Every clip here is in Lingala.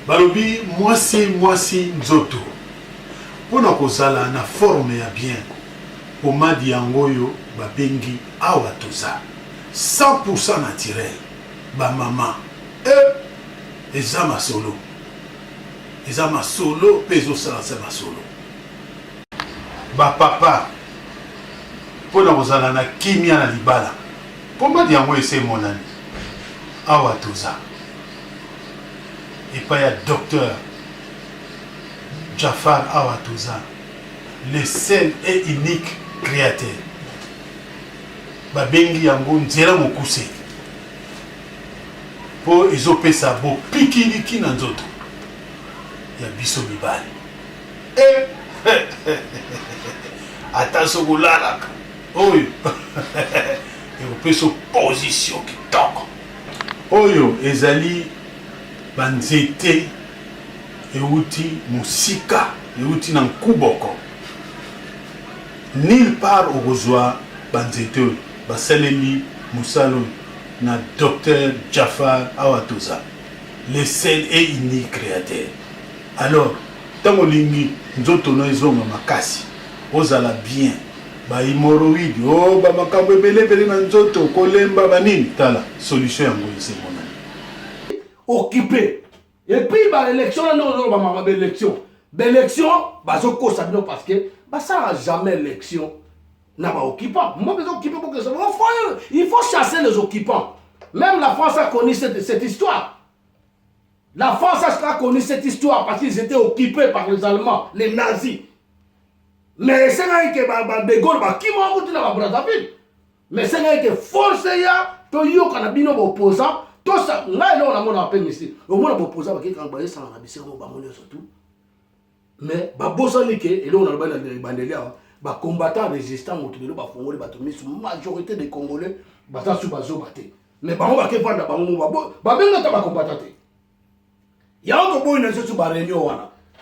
Balobi mwasi nzoto. Pona kozala na forme ya bien. Pomadi yangoyo babengi awa toza. 100% naturel. Ba mama. Eza masolo. Eza masolo pezo sala sa masolo. Ba papa. Pona kozala na kimia na libala. Pomadi yangoyo ese monani. Awa toza. Et pas y a docteur Jafar Awatouza, le seul et unique créateur. Babengi yango nzela mokuse. Po ezope sa bo pikiliki na nzoto. Ya biso mibali. Attention golala. Oyo. Ezope so position kitoko. Oyo ezali banzete euti musika euti na nkuboko nulle part okozwa banzete basaleli musalo na docteur Jafar Awatouza, le seul et unique créateur. Alors tango lingi nzoto no ezonga makasi ozala bien ba hémorroïde ba makambo ebele na nzoto kolemba banini tala solution yango isemona occupé. Et puis, l'élection, non, l'élection. L'élection, parce que ça n'a jamais l'élection. N'a pas occupant. Moi, les occupants, pour que ça. Il faut chasser les occupants. Même la France a connu cette histoire. La France a connu cette histoire parce qu'ils étaient occupés par les Allemands, les nazis. Mais c'est là que De Gaulle, qui m'a dit dans la Brazzaville. Mais c'est là que forcé, il y a des opposants. Tout ça, là, on a mon appel ici. Au moins, on a proposé à quelqu'un qui a un surtout. Mais, et là, on a le bandelier, combattant résistant, la majorité des Congolais, mais, on va combattre. Il y a encore une réunion,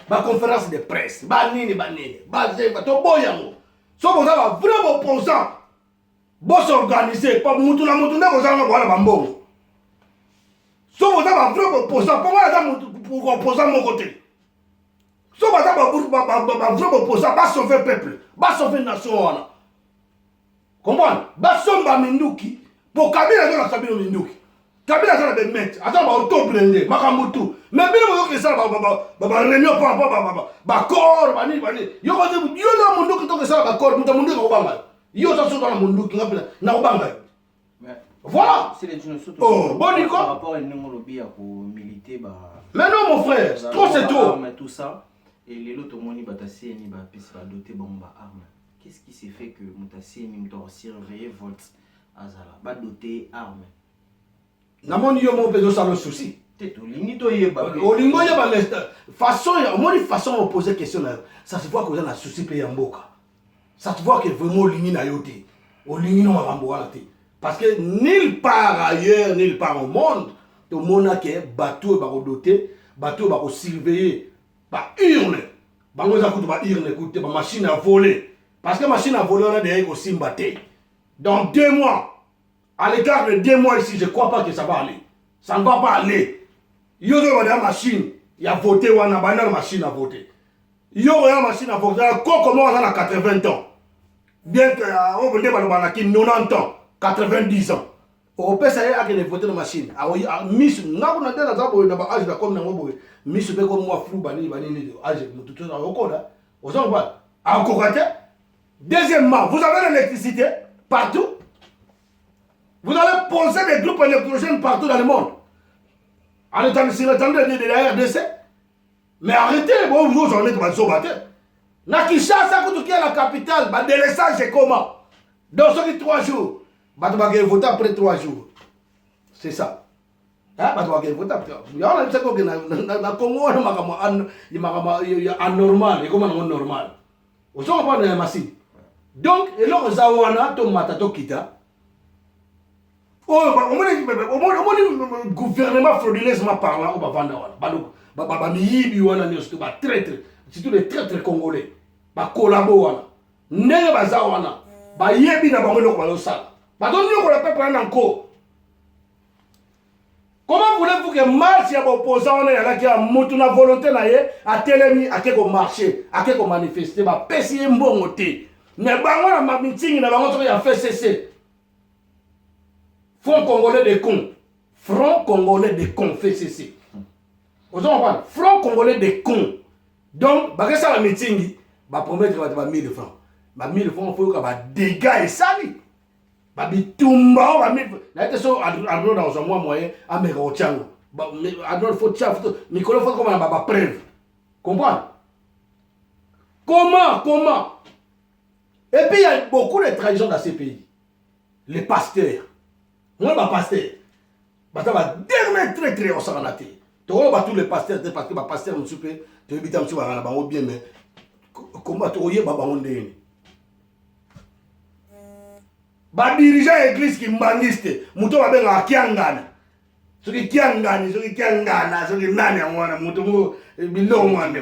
conférence de presse, vraiment opposant, s'organiser, pas si vous avez un vrai opposant, pour opposant mon côté. Si vous avez un vrai opposant, va sauver le peuple, va sauver la nation. Comprenez? Va sauver Minduki. Pour Kabila, il y a Sabino Minduki. Kabila, il y a des maîtres. Attends, on va blindé, Makamutu. Mais bien, vous avez ça, réunion pour un corps, il y a un Munduki qui a un corps, il y a un Munduki qui a un corps. Voilà. Oh, bon Nico. Par rapport à l'Inongolobi à militer, mais non mon frère, trop c'est trop. Tout ça, et les autres moni batassé ni ba pisse ba doté bomba arme. Qu'est-ce qui s'est fait que mutassé ni mtor surveiller votre azala ba doté arme. Na moni yo mon pédo ça le souci. T'es tout limito yeba. Olingo yeba façon moni façon de poser question là, ça se voit que vous avez un souci pays en boka. Ça se voit que vraiment lingi na yoté. Olingi no makambo wana té. Parce que nulle part ailleurs, nulle part au monde, tout le monde a un bateau doté, bateau surveillé, par urne. Par machine à voler. Parce que la machine à voler, on a des aussi batté. Dans 2 mois, à l'écart de 2 mois ici, je ne crois pas que ça va aller. Ça ne va pas aller. Il y a une machine, il y a voté, il y a une machine à voter. Il y a une machine à voter, comment on a 80 ans. Bien que on a 90 ans. 90 ans. Au peut ça y a que voter la machine. Miss, n'a pas dans la âge comme dans Miss comme moi flou bani âge tout ça encore là. Vous en voyez. Encore raté. Deuxièmement, vous avez l'électricité partout. Vous allez poser des groupes électrogènes partout dans le monde. En étant sur le temps de la RDC. Mais arrêtez, vous en êtes mal sauvaté. Na Kinshasa, quand tu es la capitale, le délaissage c'est comment? Dans ce 3 jours. Bah, tu vas voter après 3 jours. C'est ça. Hein? Bah, tu vas voter après 3 jours. Il y a un peu de Congo, il y a anormal. Il y a comment normal. Vous savez pas massif. Donc, et là, on a un matato kita. Oh, le gouvernement frauduleusement parlant, on va vendre. Bah, miyibi wana ni surtout bah traître, surtout les traîtres congolais. Bah, collabo wana. Nega baza wana. Bah, yebi na bango loko balosala. Bah, donc, nous, on l'a pas pris encore. Comment voulez-vous que marche ya opposant on est qui a mutuna volonté na ye a telemi a quelque marcher a quelque manifester ba pesi mbongo te mais bango na ma meeting na bango to ya FCC Front Congolais des cons Front Congolais des cons FCC vous comprenez Front Congolais des cons donc ba que ça la meeting ba promettre ba 1000 francs ba 1000 francs faut que ba dégâts et sali ba bitumba ba 1000 na été so arno dans un moyen ameka ochango ba arno faut chaf Nicolas faut comment ba preuve comprendre comment et puis il y a beaucoup de traditions dans ces pays les pasteurs moi ba pasteur ba ta ba dernier très au sanate to ba tous les pasteurs parce que ba pasteur me soupe te bitam sur ba ba bien mais comment to ye ba ba ondeni ba dirigeant église qui mbangiste muto ba benga kiangana soki kiangani soki kiangana soki nani amwana muto mo bilongo ande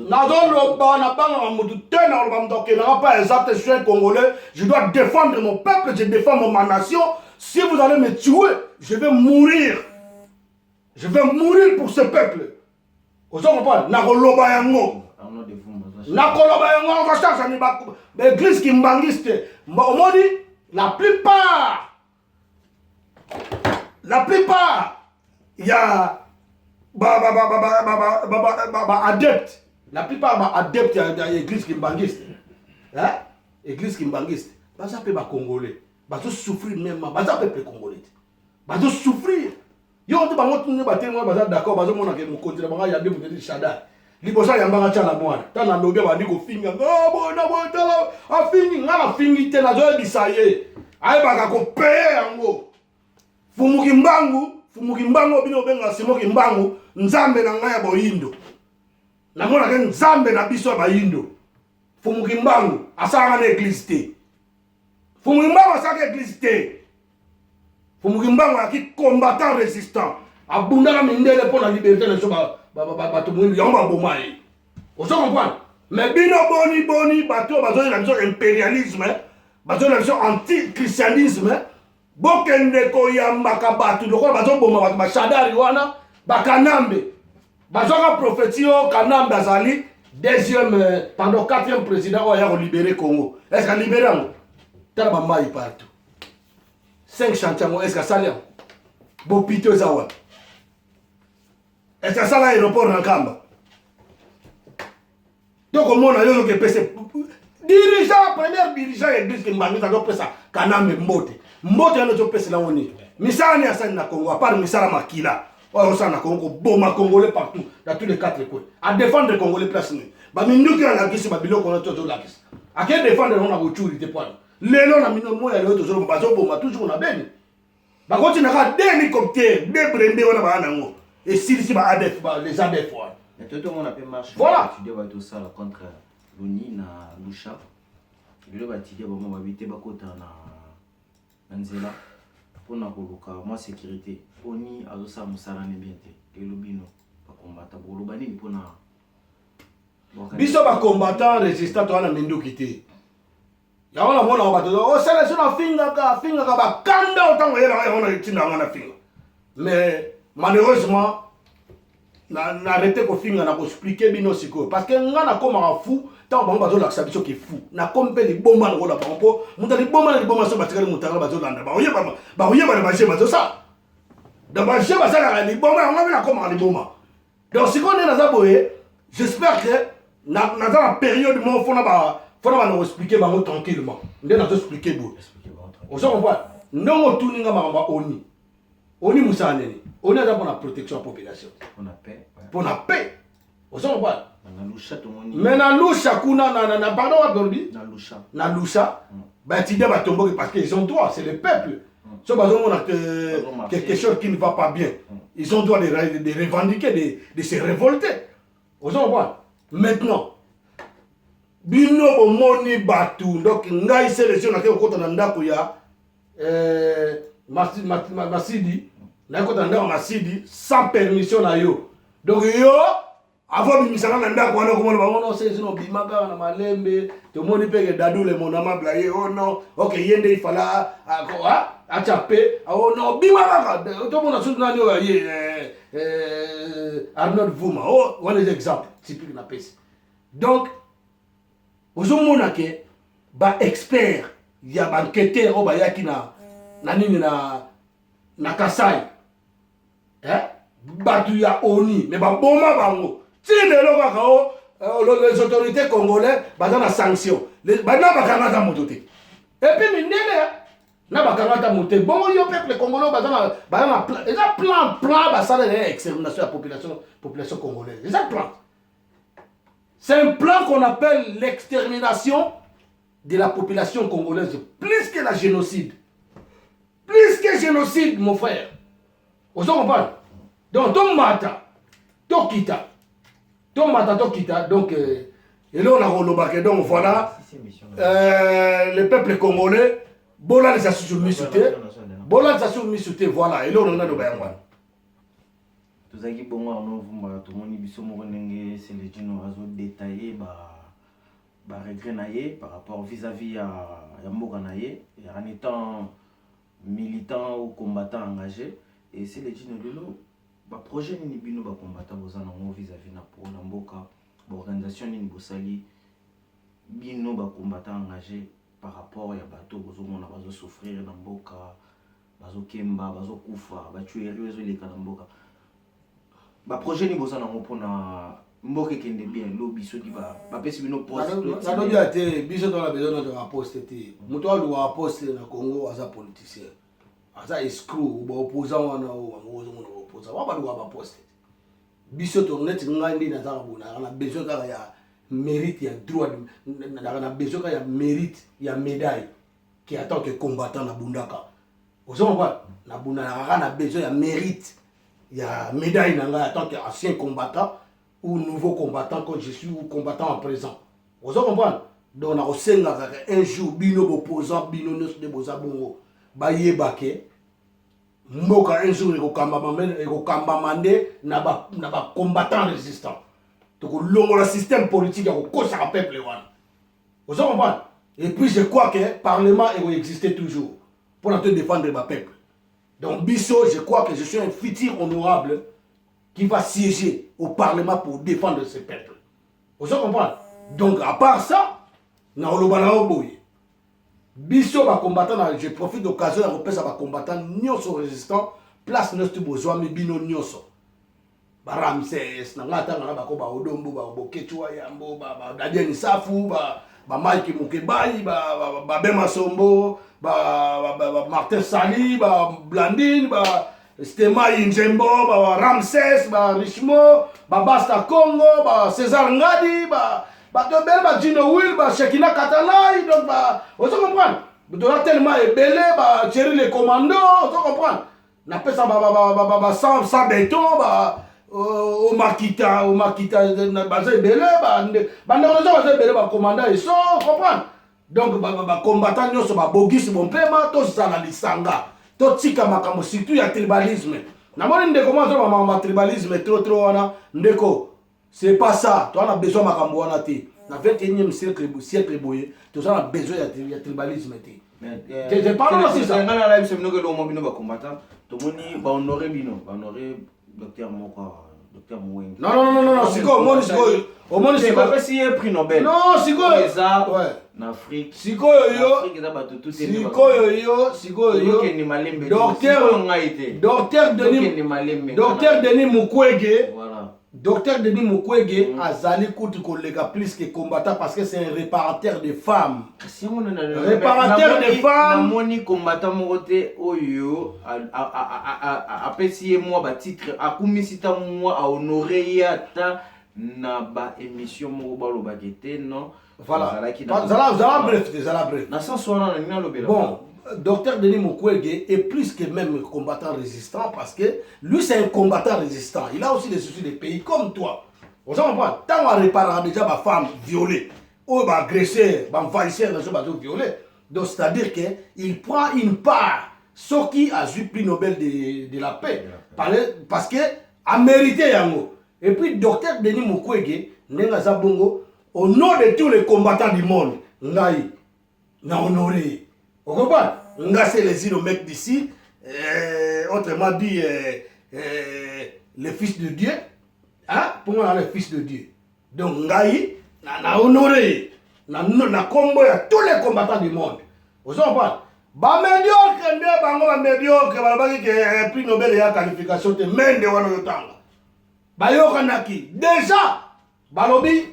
na zolo ba na banga muto tena lo bamdoke na pas exact je suis un Congolais je dois défendre mon peuple je défends ma nation si vous allez me tuer je vais mourir pour ce peuple vous comprenez na koloba yango na koloba yango ko change ni ba église qui mbangiste omoni la plupart, il y a adeptes. La plupart adeptes, il y a l'église qui mbangiste. Hein? Église qui mbangiste. Ça peut pas Congolais. Ça peut souffrir même. Ça peut pas Congolais. Ça peut souffrir. Yo on te bango tuni baté moi d'accord bazo mona ke mo continue banga ya bibu de shada. Libosa ya mbanga tala mwana. Tana lobe ba ndiko finga. Bona tala afingi ngala fingi te na zo bisaye. Aye baka ko payer yango. Fumuki mbangu bino benga simoki mbangu nzambe na ngaya boyindo. Na mona ke nzambe na biso ba yindo. Fumuki mbangu asanga na église te. Fumuki mbangu asanga église te. Fumuki mbangu aki combattant résistant. Abundaka mindele pour la liberté na so ba to mwindu yamba bomaye. Vous comprenez? Mais bino boni bato bazo na biso impérialisme, bazo na biso anti-christianisme, bokende ko yambaka bato lokola bazo boma bato ba shadari wana, ba kanambe. Bazo ka prophétio kanambe azali quatrième président oya ko libérer Congo. Est-ce que libérer ngo? Tala ba mai partout. 5 chantiers est-ce que ça là? Bo pito zawa. Est-ce que ça l'aéroport na Kamba? Donc on a eu que PC dirigeant premier dirigeant église qui m'a mis à pesa kanambe mbote na jo pesa la oni misala ni asani na Congo à part misala makila on ça na Congo boma congolais partout dans tous les 4 coins à défendre les congolais place ni ba minduki na kisi ba biloko na toto la kisi à quel défendre on a bochuri te poil lelo na mino moya lelo to zo bazo boma toujours na beni ba koti na ka d'hélicoptère de brende wana ba nango et si ba ADF ba les ADF voilà. Mais tout le monde a fait marche. Voilà. Tu dois tout ça contre l'ONI na Lusha. Tu dois tu dois vraiment éviter bakota na nzela pour na koluka moi sécurité. ONI azo sa musara ne bien te. Et lobino ba combattre pour lobani pour na. Biso ba combattant résistant to na minduki te. Ya wana mona ba to o sala sona finga ka ba kanda otango yela ya wana itinda ngana finga. Mais malheureusement na arrêté ko finga na ko expliquer bino siko parce que ngana koma fou tant bango bazo la sabiso ki fou na kompe li bomba na ko la pampo muta li bomba so batikali mutanga bazo landa ba oyeba na baje bazo ça da baje basala li bomba ngana na koma li bomba donc siko ne na zaboye j'espère que na dans la période mo fona ba no expliquer bango tranquillement ndé na zo expliquer bo on se comprend non tuninga mamba oni musanene on a d'abord la protection de la population. Pour la paix. Pour la paix. Vous savez quoi? Mais na lusha kuna na pardon à Dorbi. Na lusha. Bah tu dis bah tomber parce qu'ils ont droit, c'est le peuple. So bah on a quelque chose qui ne va pas bien. Ils ont droit de revendiquer, de se révolter. Vous savez quoi? Maintenant bino moni batu donc ngai sélection na ko kota na ndako ya Masidi na kota ndako Masidi sans permission na yo donc yo avant bimisanga na ndako wana komona bango non c'est non bimaka na malembe to moni pe que Dadou le mon amable aye oh non OK yende il fala a chapé oh non bimaka to mona sous na yo aye Arnold Vouma oh one exemple typique na pesi donc ozomona ke ba expert ya ba enquêteur o ba yaki na nini na Kasai batu ya ONU mais ba boma bango les autorités congolaises ont des sanctions. Les bakangata motote. Et puis mindele na bakangata motote. Bon yo peuple congolais bazana plan basala extermination de la population congolaise. C'est un plan. C'est un plan qu'on appelle l'extermination de la population congolaise plus que la génocide. Plus que génocide mon frère. Vous comprenez? Donc ton mata, ton kita donc et là on a relobake donc voilà le peuple congolais bola les assumer voilà et là on a le bayangwan tozaki bongo ono vumba tomoni biso moko ndenge Célédine Razo détaillé ba regret na ye par rapport vis-à-vis ya mboka na ye en étant militant ou combattant engagé et Célédine lelo ba projet ni bino ba combattant bozana ngo vis-à-vis na pour na mboka ba organisation ni bosali bino ba combattant engagé par rapport ya bato bozomona bazo souffrir na mboka bazo kemba bazo kufa ba tuer rezo leka na mboka ba projet ni bozana ngo pona mboka kende bien lo biso di ba pesi bino poste ça doit dire te biso dans la besoin de poste te muto wa poste na Congo aza politicien aza escroc ba opposant wana opposant wa ba poste biso to net ngandi na za bona na besoin ka ya mérite ya droit na besoin ka ya mérite ya médaille qui attend que combattant na bundaka ozo ba na bundaka na besoin ya mérite ya médaille na nga attend que ancien combattant ou nouveau combattant quand je suis ou combattant en présent ozo comprendre donc na osenga un jour bino opposant bino nos de boza bongo ba yebake mboka un jour ekokamba mande na ba combattant résistant donc le système politique kokosa ka peuple wana vous comprenez et puis je crois que le parlement existait toujours pour te défendre ba peuple donc biso je crois que je suis un futur honorable qui va siéger au parlement pour défendre ce peuple vous comprenez donc à part ça na olobana oboye biso ba combattant je profite de l'occasion de repérer ba combattant nyonso résistant place notre besoin mais bino nyonso ba Ramsès na ngata na ba ko ba Odombo ba Bokechwa Yambo ba Dadieni Safu ba Mike Mukebai ba Bema Sombo ba Martin Sali ba Blandine ba Stema Injembo ba Ramsès ba Richmo ba Basta Congo ba César Ngadi ba Batobel ba Gino Will ba Shekina Katanai donc ba vous comprenez tu as tellement ébélé ba Thierry les commandos vous comprenez na pesa ba sans béton ba au makita na baza ébélé ba ndeko ébélé ba commandant et so comprendre donc ba combattant nyonso ba bogisi bompema to sala lisanga to tika makambo surtout ya tribalisme na moni ndeko mo zo ba tribalisme trop wana ndeko. C'est pas ça. Tu as besoin de makambo wana te. Na 21e siècle boye, tu as besoin de tribalisme te. Je parle aussi ça. Na la live semino que lo mo bino ba combattant, to moni ba honorer bino, ba honorer docteur Moko, docteur Moueng. Non, siko moni siko pas si prix Nobel. Non, siko ça. Ouais. En Afrique. Siko yo. Afrique za ba tout siko yo. Ke ni malembe. Docteur Denis Mukwege. Voilà. Docteur Denis Mukwege azali kuti kolega plus que combattant parce que c'est un réparateur de femmes. Réparateur de femmes. Namoni combattant mokote oyo a pesi moi ba titre akumisita moi a honorer yata na ba émission moko ba lobakete non. Voilà. Zala bref. Na sens wana na lobela. Bon. Docteur Denis Mukwege est plus que même combattant résistant parce que lui c'est un combattant résistant. Il a aussi des soucis des pays comme toi. Vous comprenez? Tant on répare déjà ma femme violée, ou ma agressée, ma envahisseur, violée. Donc c'est-à-dire qu'il prend une part. Ce qui a eu le prix Nobel de la paix. Parce que a mérité yango. Et puis, docteur Denis Mukwege, Nenga Zabongo, au nom de tous les combattants du monde, Ngaï, n'a honoré. Vous comprenez? Nga c'est les îles mec d'ici, autrement dit, les fils de Dieu. Hein? Pour moi, les fils de Dieu. Donc, Ngaï, n'a honoré. N'a combo à tous les combattants du monde. Vous comprenez? Ba médiocre, ba médiocre, ba qui prix Nobel et la qualification de main de Wano Yotanga. Ba yokanaki. Déjà, Balobi,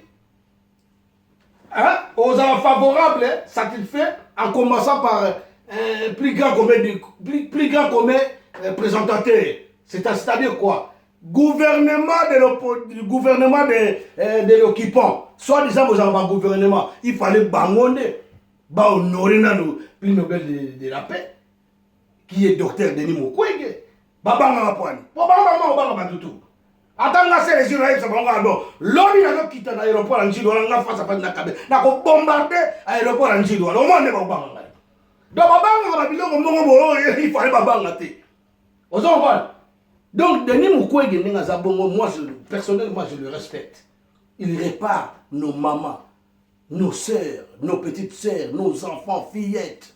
hein, aux favorables, satisfait, en commençant par plus grand commun présentateur. C'est-à-dire quoi? Gouvernement de l'occupant. Soit disant vous avez un gouvernement, il fallait bangoner, honorer le prix Nobel de la paix, qui est docteur Denis Mukwege. Babanga Mapouani. Babanga tout. Attends, là, c'est les Israéliens qui sont là. L'homme a quitté l'aéroport en Chine, on a face à face de la cabine. On a bombardé l'aéroport en Chine. On a demandé Babanga. Donc, Babanga, il fallait Babanga. Vous comprenez? Donc, Denis Mukwege, moi, personnellement, je le respecte. Il répare nos mamans, nos sœurs, nos petites sœurs, nos enfants, fillettes.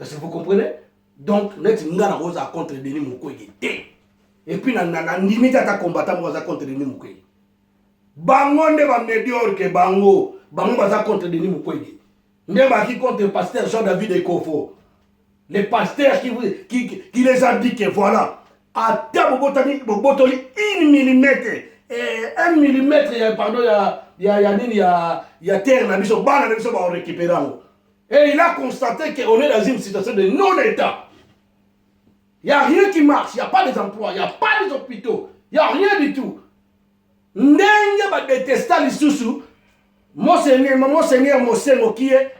Est-ce que vous comprenez? Donc, nous avons contre Denis Mukwege. Et puis, nous avons limité à combattre contre Denis Mukwege. Bango ne va médiocre, bango va contre Denis Mukwege. Ne va qui contre le pasteur Jean-David Ekofo. Les pasteurs qui les a dit que voilà, à terre, botoli 1 millimètre, 1 millimètre, pardon, il y a terre, on récupère. Et il a constaté qu'on est dans une situation de non-État. Il n'y a rien qui marche, il n'y a pas des emplois, il n'y a pas des hôpitaux, il n'y a rien du tout. N'engue va détester les sous-sous. Monseigneur Mosengo qui est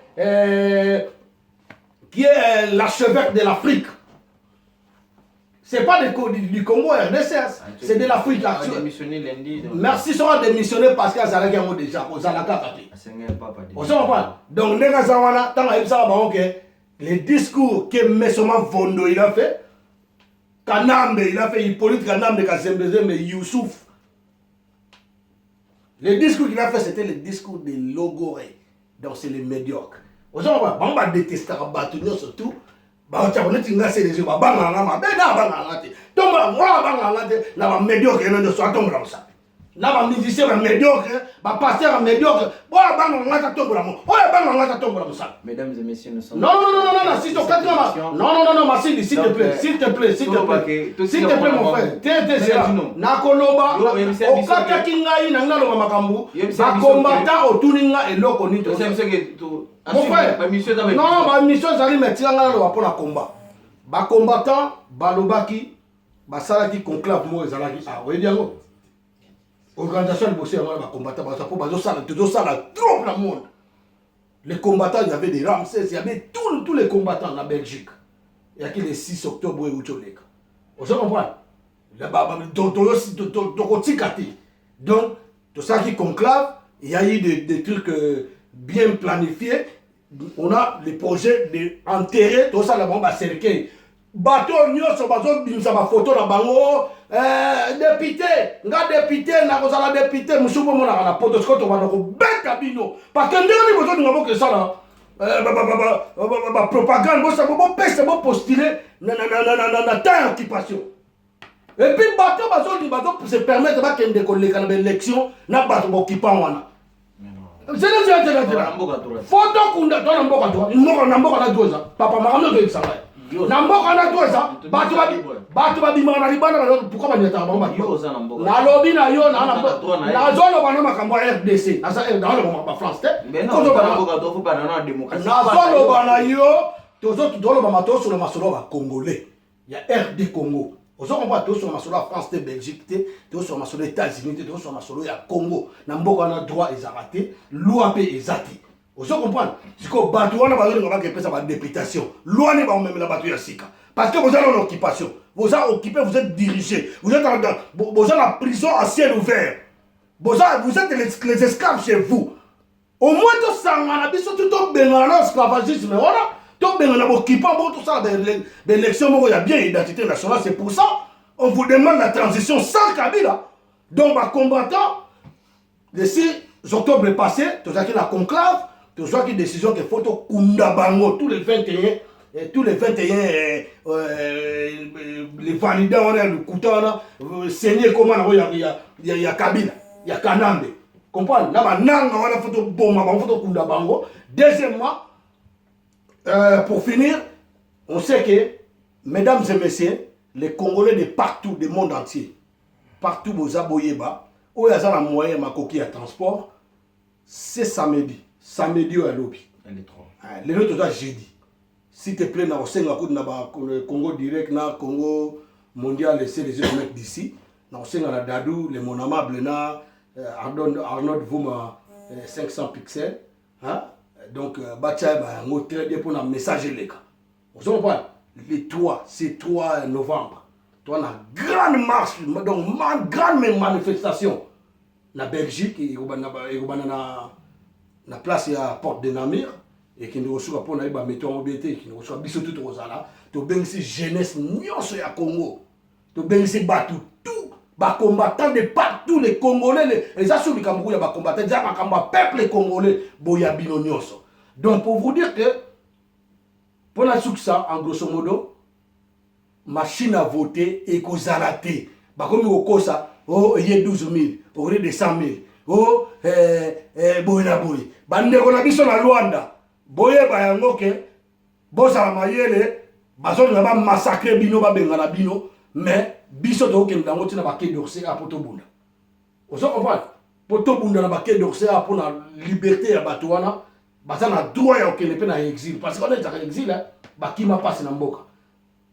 l'archevêque de l'Afrique. Ce n'est pas du Congo RDCS, c'est de l'Afrique. Merci, sera démissionné parce qu'il y a déjà aux Alaka. Donc, les discours que Messoma Vondo il a fait, Kanambe, il a fait Hippolyte Kanambe, Kazembeze, mais Youssouf. Les discours qu'il a fait, c'était le discours de Logoré. Donc, c'est les médiocres. On va détester surtout. On va détester les yeux. On va médiocre. Là, musicien médiocre, pasteur médiocre. Mesdames et messieurs, nous sommes. Non, s'il te plaît, s'il te plaît, s'il te plaît, s'il te plaît, mon frère. T'es Nakoloba, Okata Kingai, Nangalo Makambu, combattant au Tuninga et Lokonito. Mon frère, non, mission, j'arrive à tirer pour la combat. Combattant, Balobaki, Basalaki, conclave, moi, Zalaki. Ah, oui, bien. Organisation de bosser avant les combattants, trop dans le monde. Les combattants, il y avait des Ramsès, il y avait tous les combattants en Belgique. Il y a qui les 6 octobre et Ucholek. Vous comprenez? Donc, tout ça qui conclave, il y a eu des trucs bien planifiés. On a les projets d'enterrer, tout ça là-bas, cercueil. Bateau, nous sommes en photo là-bas. Député, député, député, monsieur, on a la potoscope, on va nous battre bino. Parce que nous avons besoin de ça là. Propagande, vous pèse, vous postuler dans la occupation. Et puis, bateau se permettre de l'élection, n'a pas occupant. C'est photo kunda, papa, Namboka na doza, batu babimana libana pourquoi ba nyata ba na lobi na yo na zolo bana makambo RDC na ça dans le France ko zo bana démocratie na zolo bana yo tozo tudolo ba mato sur le masolo ba congolais il y a RD Congo ozo komba to sur le masolo France te Belgique te sur le masolo États-Unis te sur le masolo ya Congo na mboka na droit ezarate loi pe ezati. Vous comprenez? Si vous avez une députation, loi n'est pas même la bateau Sika. Parce que vous êtes en occupation. Vous êtes occupé, vous êtes dirigé. Vous êtes en la prison à ciel ouvert. Vous êtes les esclaves chez vous. Au moins, tout ça, on a tout l'esclavagisme. Voilà. Tout occupant, tout ça, l'élection, il y a bien une identité nationale. C'est pour ça on vous demande la transition sans Kabila. Donc, les combattants, d'ici octobre passé, tu as la conclave, tu as une décision qu'il faut Kundabango tous les 21, les validants, le Koutana, Seigneur, comment il y a Kabila, il y a Kanambe. Comprends? Là, on a photo bomba, on photo Kundabango. Deuxièmement, pour finir, on sait que, mesdames et messieurs, les Congolais de partout, du monde entier, partout aux Aboyeba, où il y a un moyen de transport, c'est samedi. Samedi à lobby. Les autres sont jeudi. S'il te plaît, dans le Congo direct, dans le Congo mondial, laissez les autres mecs d'ici. Dans le Dadou, les mon amable, Arnaud Vouma 500 pixels. Donc, Batia, un hôtel pour un message. Vous comprenez? C'est 3 novembre. Tu as une grande marche, donc une grande manifestation. En Belgique, il y a une place à Porte de Namur. Et qui nous reçoit pour nous mettre en BT, qui nous reçoit bisous tout aux ala. Tu as une jeunesse nyonso ya Congo. Tu as une bateau tout. Les combattants de partout, les Congolais, les assurés du Cameroun, les combattants, les peuple congolais, boyabino nyonso. Donc pour vous dire que, pour la succès, en grosso modo, machine à voter et qu'on a raté. Comme au Kosa, oh, il y a 12 000, au lieu de 100 000. Oh, boyna boy. Bande qu'on a vu sur la Luanda. Boye bayango ke, bosa la mayele, bazo na ba massacrer bino ba bengala bino, mais biso to ke ndango tina ba ke d'Orsay a poto bunda. Ozo comprendre? Poto bunda na ba ke d'Orsay a pour la liberté ya batuana, basa na droit ya okene pe na exil parce qu'on est en exil hein, ba kima passe na mboka.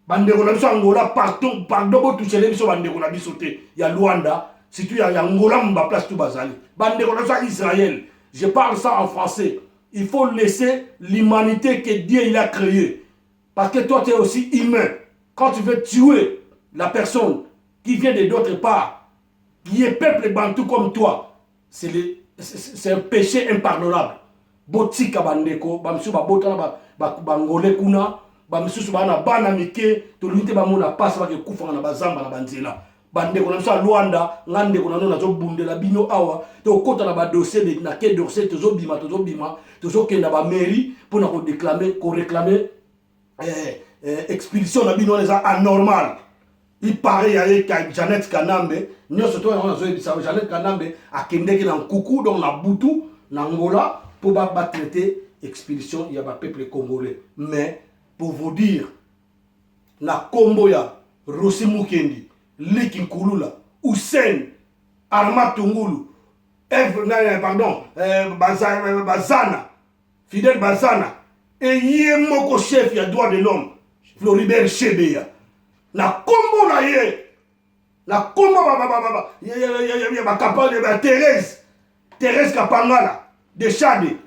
Bande ko na biso Angola partout, pardon bo toucher biso bande ko na biso te ya Luanda, surtout ya Angola mba place tout bazali. Bande ko na biso Israël. Je parle ça en français. Il faut laisser l'humanité que Dieu il a créée. Parce que toi, tu es aussi humain. Quand tu veux tuer la personne qui vient de d'autre part, qui est peuple bantou comme toi, c'est un péché impardonnable. Botika bandeko, bamsu babota bangole kuna, bamsu bana bana mike, to lunte bamona passe ba ke kufa na bazamba na banzela. Bandeko na biso Luanda ngande ko na no nazo bundela bino awa to kota na ba dossier de na ke dossier to zo bima to zo kenda ba mairie pour na ko déclamer ko réclamer expulsion na bino les anormal. Il paraît y a Jeannette Kanambe nyoso to na zo ebisa Jeannette Kanambe akendeki na Nkuku donc na Butu na Angola pour ba traiter expulsion il y a ba peuple congolais. Mais pour vous dire na Kombo ya Rossi Mukendi Liki Nkulula, Hussein, Arma Tungulu, Bazana, Fidel Bazana, et Yemoko chef, il y a droit de l'homme, Floribert Chebeya. Na Kombo na ye, na Kombo il y a capable de Thérèse Kapangala, de Chade.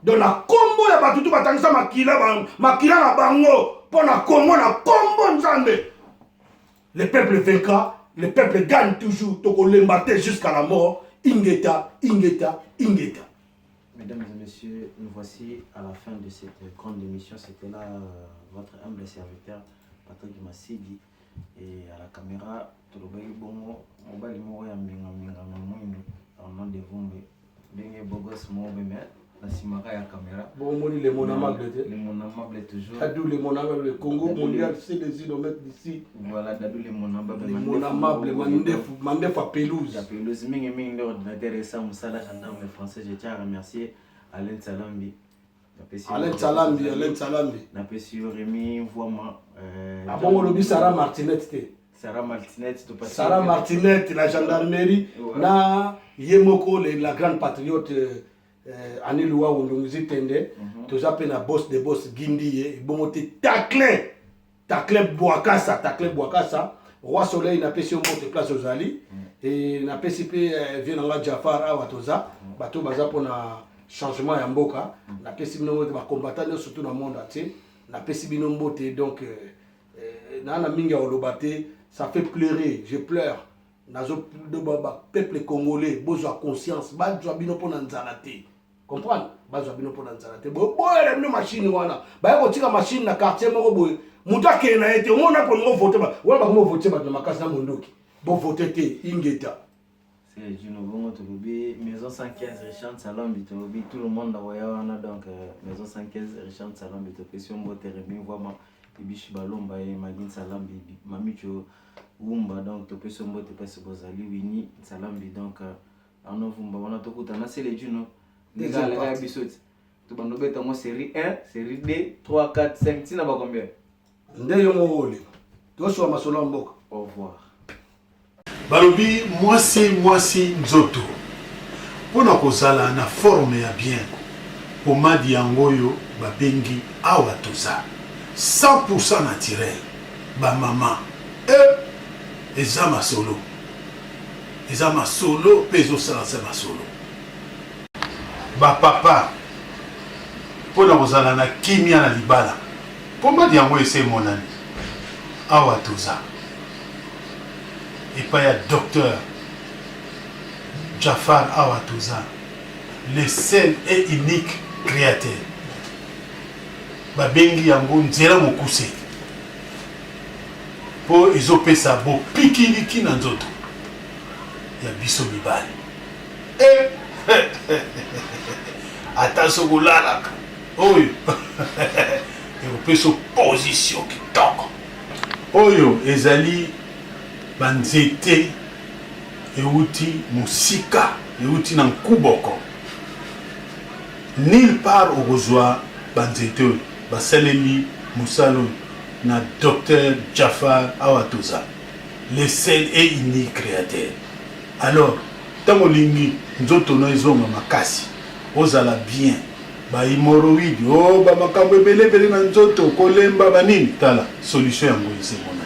Donc na Kombo ya batutu batangisa makila na bango, pour na Kombo nzambe. Le peuple vaincra, le peuple gagne toujours. Donc on l'embattait jusqu'à la mort. Ingeta, Ingeta, Ingeta. Mesdames et messieurs, nous voici à la fin de cette grande émission. C'était là votre humble serviteur, Patrick Massidi. Et à la caméra, Tolobayi Bongo, Mobali Moya Minga en nom de Vumbe. Bengue Bogos Mobeme. La Simara ya caméra. Bon, les mon amable. Les mon amable toujours. Dadou les mon amable. Le Congo mondial, c'est des kilomètres d'ici. Voilà, Dadou les mon amable. Les mon amable, Mandef à pelouse. La pelouse, Ming, l'ordinateur et ça, Moussala, gendarme français. Je tiens à remercier Alain Salambi. Alain Salambi. N'a pas su Rémi, Voima. Ah bon, on lobby Sarah Martinette. Sarah Martinette, Sarah Martinette, la gendarmerie. Na Yemoko, la grande patriote. Aniloua où nous étendait, tous appelés na boss de boss Guindi, bon Taclin Boakassa, Roi Soleil n'a pas si on monte place aux Ali, et n'a pas si vient dans Jafar à Watoza, bateau baza pour un changement à Mboka, n'a pas si nous combattants surtout dans le monde entier, n'a pas si nous monter donc n'a minga olobate, ça fait pleurer, je pleure. Nazo peuple congolais, besoin conscience, besoin bino pour nanzalate. Comprendre? Besoin bino pour nanzalate. Boy, la machine wana. Ba ko tika machine na quartier moko boy. Muta ke na ete on a pour mo voter ba. Wala ba mo voter ba na makasa mondoki. Bo voter te ingeta. Maison 115 Richard Salambi, tout le monde a donc Maison 115 Richard Salambi, question Boteremi, vraiment, Ibishi Balomba et Magin Salambi, Mamicho Wumba, donc Topeso Mbote Peso Bozali, Winnie Salambi, donc Arnaud Wumba, on a tout coûté, on a c'est les juno, les gars, les bisous, tout le monde est en série 1, série 2, 3, 4, 5, tu n'as pas combien? Ndeyomoli, toi sur ma solo mboka. Au revoir. Balobi mwasi nzoto pona kozala na forme ya bien pomadi yangoyo babengi awa toza 100% naturel ba mama eza masolo pezo sala sa masolo ba papa pona kozala na kimia na libala pomadi yango ese monani awa toza et pas un docteur Jafar Awatouza, le seul et unique créateur. Babengi yango nzela mokuse. Po ezopesa bo pikiliki na nzoto. Ya biso mibali. Attention golala. Oyo. Ezopeso position kitoko. Oyo ezali banzete euti musika euti na nkuboko nulle part okozwa banzete basaleli musalo na docteur Jafar Awatouza, le seul et unique créateur. Alors tango lingi nzoto no ezonga makasi ozala bien ba hémorroïde ba makambo ebele na nzoto kolemba banini tala solution yango isemona